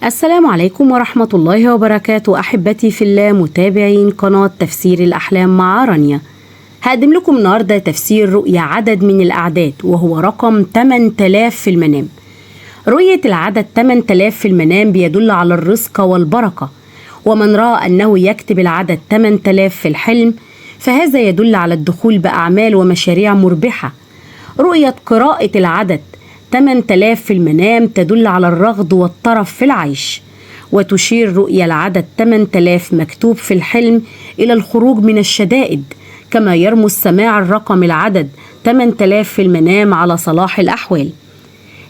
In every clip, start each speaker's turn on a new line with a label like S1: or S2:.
S1: السلام عليكم ورحمة الله وبركاته أحبتي في الله متابعين قناة تفسير الأحلام مع رانيا. هقدم لكم النهاردة تفسير رؤية عدد من الأعداد وهو رقم 8000 في المنام. رؤية العدد 8000 في المنام بيدل على الرزق والبركة، ومن رأى أنه يكتب العدد 8000 في الحلم فهذا يدل على الدخول بأعمال ومشاريع مربحة. رؤية قراءة العدد 8000 في المنام تدل على الرغد والطرف في العيش، وتشير رؤية العدد 8000 مكتوب في الحلم إلى الخروج من الشدائد، كما يرمز سماع الرقم العدد 8000 في المنام على صلاح الأحوال.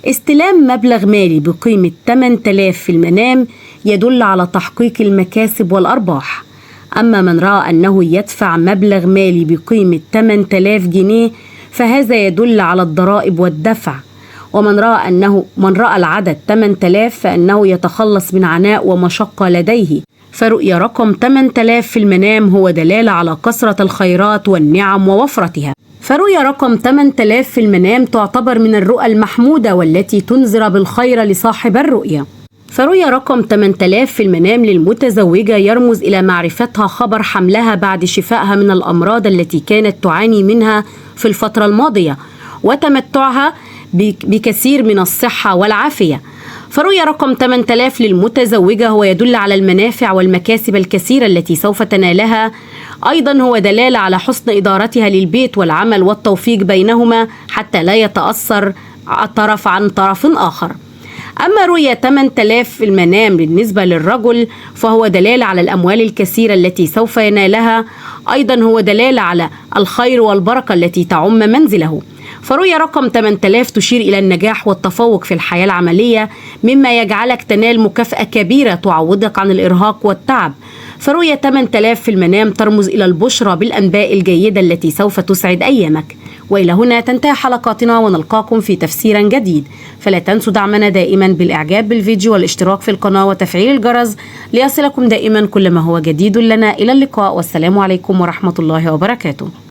S1: استلام مبلغ مالي بقيمة 8000 في المنام يدل على تحقيق المكاسب والأرباح. أما من رأى أنه يدفع مبلغ مالي بقيمة 8000 جنيه فهذا يدل على الضرائب والدفع. ومن رأى العدد 8000 فإنه يتخلص من عناء ومشقة لديه. فرؤية رقم 8000 في المنام هو دلالة على كثرة الخيرات والنعم ووفرتها. فرؤية رقم 8000 في المنام تعتبر من الرؤى المحمودة والتي تنذر بالخير لصاحب الرؤية. فرؤية رقم 8000 في المنام للمتزوجة يرمز إلى معرفتها خبر حملها بعد شفائها من الأمراض التي كانت تعاني منها في الفترة الماضية، وتمتعها بكثير من الصحة والعافية. فرؤية رقم 8000 للمتزوجة هو يدل على المنافع والمكاسب الكثيرة التي سوف تنالها. أيضا هو دلالة على حسن إدارتها للبيت والعمل والتوفيق بينهما حتى لا يتأثر طرف عن طرف آخر. أما رؤية 8000 في المنام بالنسبة للرجل فهو دلالة على الأموال الكثيرة التي سوف ينالها. أيضا هو دلالة على الخير والبركة التي تعم منزله. فرؤية رقم 8000 تشير إلى النجاح والتفوق في الحياة العملية، مما يجعلك تنال مكافأة كبيرة تعوضك عن الإرهاق والتعب. فرؤية 8000 في المنام ترمز إلى البشرى بالأنباء الجيدة التي سوف تسعد أيامك. وإلى هنا تنتهي حلقاتنا، ونلقاكم في تفسير جديد. فلا تنسوا دعمنا دائما بالإعجاب بالفيديو والاشتراك في القناة وتفعيل الجرس ليصلكم دائما كل ما هو جديد لنا. إلى اللقاء، والسلام عليكم ورحمة الله وبركاته.